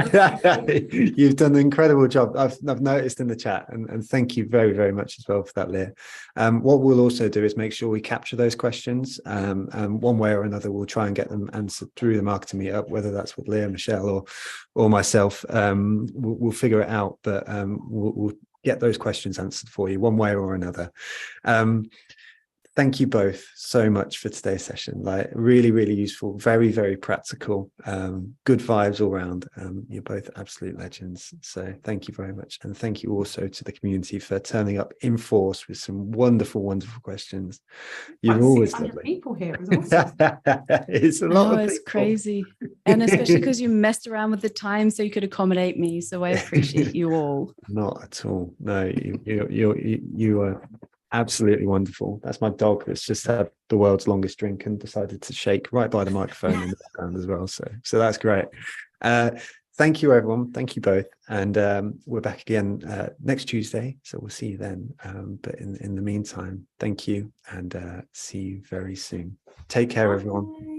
You've done an incredible job. I've noticed in the chat, and thank you very, very much as well for that, Lea. What we'll also do is make sure we capture those questions, and one way or another we'll try and get them answered through the marketing meetup, whether that's with Lea, Michelle, or myself. We'll figure it out, but we'll get those questions answered for you one way or another. Thank you both so much for today's session. Like, really, really useful, very, very practical, good vibes all around. You're both absolute legends. So thank you very much. And thank you also to the community for turning up in force with some wonderful, wonderful questions. You're always lovely. People here. It was awesome. It's a lot of it's people. crazy. And especially because you messed around with the time so you could accommodate me. So I appreciate you all. Not at all. No, you are absolutely wonderful. That's my dog that's just had the world's longest drink and decided to shake right by the microphone in the background as well. So that's great. Thank you, everyone. Thank you both. And we're back again next Tuesday. So we'll see you then. But in the meantime, thank you, and see you very soon. Take care, everyone.